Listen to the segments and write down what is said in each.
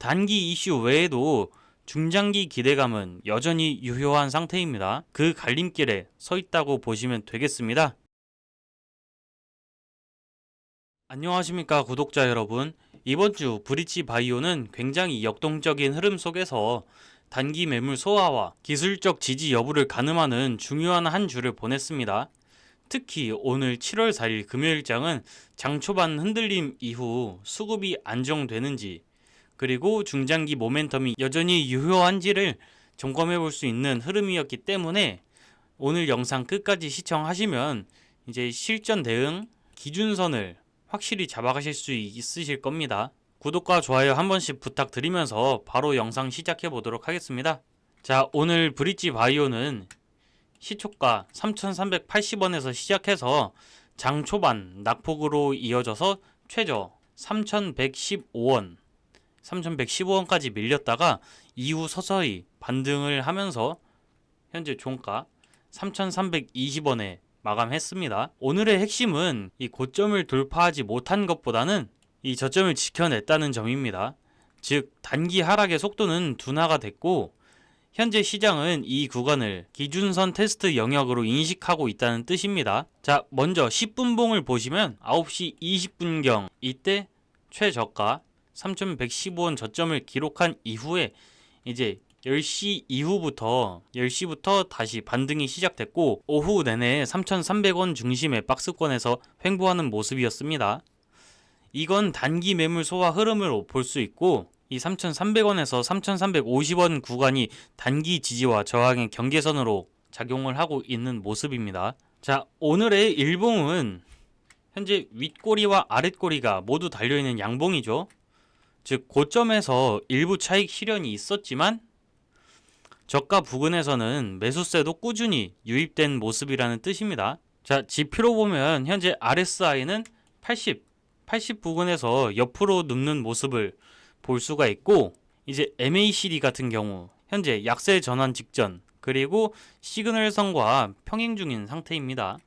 단기 이슈 외에도 중장기 기대감은 여전히 유효한 상태입니다. 그 갈림길에 서 있다고 보시면 되겠습니다. 안녕하십니까 구독자 여러분. 이번 주 브릿지 바이오는 굉장히 역동적인 흐름 속에서 단기 매물 소화와 기술적 지지 여부를 가늠하는 중요한 한 주를 보냈습니다. 특히 오늘 7월 4일 금요일장은 장 초반 흔들림 이후 수급이 안정되는지, 그리고 중장기 모멘텀이 여전히 유효한지를 점검해 볼 수 있는 흐름이었기 때문에 오늘 영상 끝까지 시청하시면 이제 실전 대응 기준선을 확실히 잡아가실 수 있으실 겁니다. 구독과 좋아요 한 번씩 부탁드리면서 바로 영상 시작해 보도록 하겠습니다. 자, 오늘 브릿지 바이오는 시초가 3,380원에서 시작해서 장 초반 낙폭으로 이어져서 최저 3,115원, 3,115원까지 밀렸다가 이후 서서히 반등을 하면서 현재 종가 3,320원에 마감했습니다. 오늘의 핵심은 이 고점을 돌파하지 못한 것보다는 이 저점을 지켜냈다는 점입니다. 즉 단기 하락의 속도는 둔화가 됐고 현재 시장은 이 구간을 기준선 테스트 영역으로 인식하고 있다는 뜻입니다. 자, 먼저 10분봉을 보시면 9시 20분경 이때 최저가 3,115원 저점을 기록한 이후에 이제 10시 이후부터 10시부터 다시 반등이 시작됐고 오후 내내 3,300원 중심의 박스권에서 횡보하는 모습이었습니다. 이건 단기 매물 소화 흐름으로 볼 수 있고 이 3,300원에서 3,350원 구간이 단기 지지와 저항의 경계선으로 작용을 하고 있는 모습입니다. 자, 오늘의 일봉은 현재 윗꼬리와 아랫꼬리가 모두 달려있는 양봉이죠. 즉 고점에서 일부 차익 실현이 있었지만 저가 부근에서는 매수세도 꾸준히 유입된 모습이라는 뜻입니다. 자, 지표로 보면 현재 RSI는 80 부근에서 옆으로 눕는 모습을 볼 수가 있고 이제 MACD 같은 경우 현재 약세 전환 직전, 그리고 시그널선과 평행 중인 상태입니다.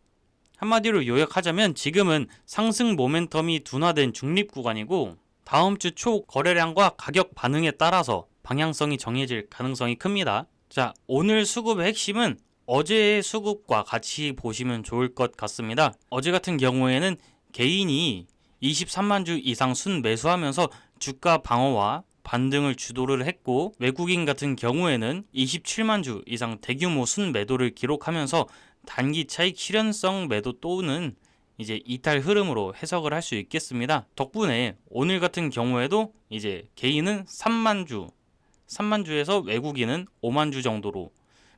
한마디로 요약하자면 지금은 상승 모멘텀이 둔화된 중립 구간이고 다음 주 초 거래량과 가격 반응에 따라서 방향성이 정해질 가능성이 큽니다. 자, 오늘 수급의 핵심은 어제의 수급과 같이 보시면 좋을 것 같습니다. 어제 같은 경우에는 개인이 23만 주 이상 순 매수하면서 주가 방어와 반등을 주도를 했고 외국인 같은 경우에는 27만 주 이상 대규모 순 매도를 기록하면서 단기 차익 실현성 매도 또는 이제 이탈 흐름으로 해석을 할 수 있겠습니다. 덕분에 오늘 같은 경우에도 이제 개인은 3만 주에서 외국인은 5만 주 정도로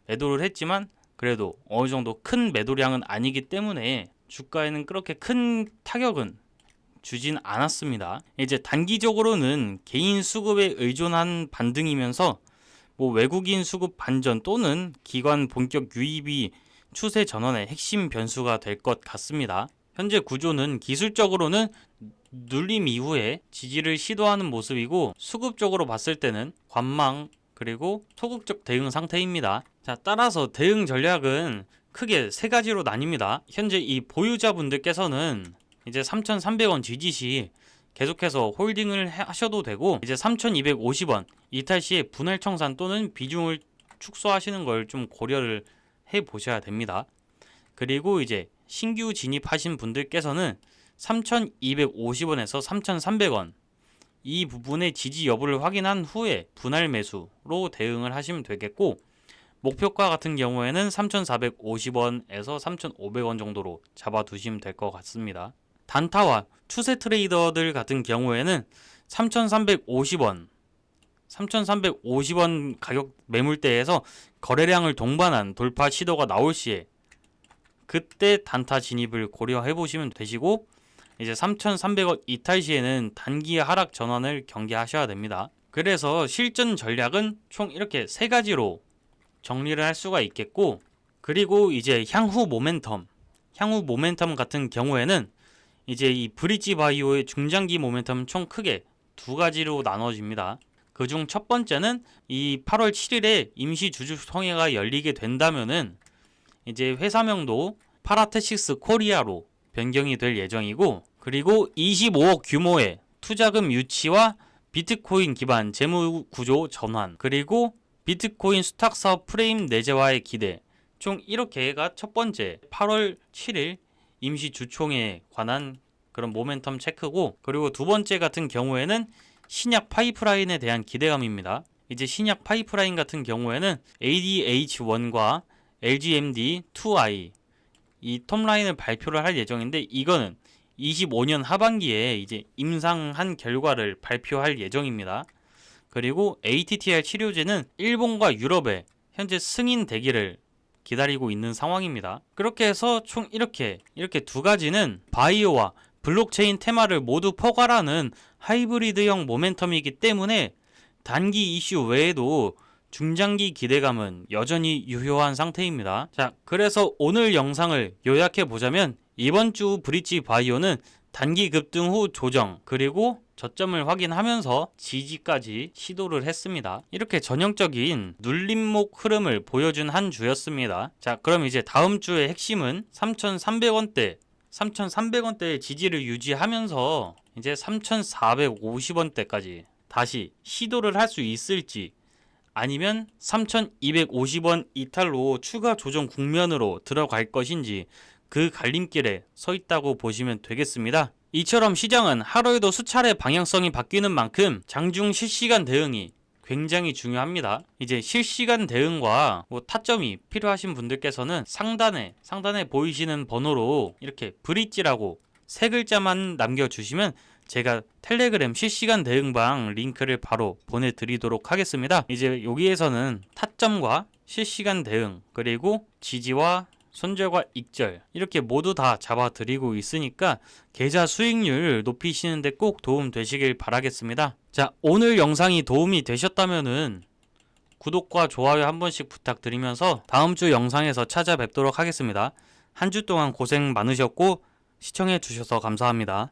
매도를 했지만 그래도 어느 정도 큰 매도량은 아니기 때문에 주가에는 그렇게 큰 타격은 주진 않았습니다. 이제 단기적으로는 개인 수급에 의존한 반등이면서 외국인 수급 반전 또는 기관 본격 유입이 추세 전환의 핵심 변수가 될 것 같습니다. 현재 구조는 기술적으로는 눌림 이후에 지지를 시도하는 모습이고 수급적으로 봤을 때는 관망 그리고 소극적 대응 상태입니다. 자, 따라서 대응 전략은 크게 세 가지로 나뉩니다. 현재 이 보유자분들께서는 이제 3,300원 지지 시 계속해서 홀딩을 하셔도 되고 이제 3,250원 이탈 시에 분할 청산 또는 비중을 축소하시는 걸 좀 고려를 해 보셔야 됩니다. 그리고 이제 신규 진입하신 분들께서는 3,250원에서 3,300원 이 부분의 지지 여부를 확인한 후에 분할 매수로 대응을 하시면 되겠고 목표가 같은 경우에는 3,450원에서 3,500원 정도로 잡아두시면 될 것 같습니다. 단타와 추세 트레이더들 같은 경우에는 3,350원 가격 매물대에서 거래량을 동반한 돌파 시도가 나올 시에 그때 단타 진입을 고려해 보시면 되시고 이제 3,300원 이탈 시에는 단기 하락 전환을 경계하셔야 됩니다. 그래서 실전 전략은 총 이렇게 세 가지로 정리를 할 수가 있겠고 그리고 이제 향후 모멘텀 같은 경우에는 이제 이 브릿지 바이오의 중장기 모멘텀은 총 크게 두 가지로 나눠집니다. 그중 첫 번째는 이 8월 7일에 임시 주주총회가 열리게 된다면은 이제 회사명도 파라테식스 코리아로 변경이 될 예정이고 그리고 25억 규모의 투자금 유치와 비트코인 기반 재무구조 전환, 그리고 비트코인 수탁 사업 프레임 내재화의 기대. 총 이렇게가 첫 번째 8월 7일 임시 주총에 관한 그런 모멘텀 체크고, 그리고 두 번째 같은 경우에는 신약 파이프라인에 대한 기대감입니다. 이제 신약 파이프라인 같은 경우에는 ADH1과 LGMD2I 이 톱라인을 발표를 할 예정인데, 이거는 25년 하반기에 이제 임상한 결과를 발표할 예정입니다. 그리고 ATTR 치료제는 일본과 유럽에 현재 승인되기를 기다리고 있는 상황입니다. 그렇게 해서 총 이렇게 두 가지는 바이오와 블록체인 테마를 모두 포괄하는 하이브리드형 모멘텀이기 때문에 단기 이슈 외에도 중장기 기대감은 여전히 유효한 상태입니다. 자, 그래서 오늘 영상을 요약해 보자면, 이번 주 브릿지 바이오는 단기 급등 후 조정, 그리고 저점을 확인하면서 지지까지 시도를 했습니다. 이렇게 전형적인 눌림목 흐름을 보여준 한 주였습니다. 자, 그럼 이제 다음 주의 핵심은 3,300원대, 3,300원대의 지지를 유지하면서 이제 3,450원대까지 다시 시도를 할 수 있을지, 아니면 3,250원 이탈로 추가 조정 국면으로 들어갈 것인지, 그 갈림길에 서 있다고 보시면 되겠습니다. 이처럼 시장은 하루에도 수차례 방향성이 바뀌는 만큼 장중 실시간 대응이 굉장히 중요합니다. 이제 실시간 대응과 타점이 필요하신 분들께서는 상단에 보이시는 번호로 이렇게 브릿지라고 세 글자만 남겨주시면 제가 텔레그램 실시간 대응방 링크를 바로 보내드리도록 하겠습니다. 이제 여기에서는 타점과 실시간 대응, 그리고 지지와 손절과 익절 이렇게 모두 다 잡아드리고 있으니까 계좌 수익률 높이시는데 꼭 도움 되시길 바라겠습니다. 자, 오늘 영상이 도움이 되셨다면은 구독과 좋아요 한 번씩 부탁드리면서 다음 주 영상에서 찾아뵙도록 하겠습니다. 한 주 동안 고생 많으셨고 시청해 주셔서 감사합니다.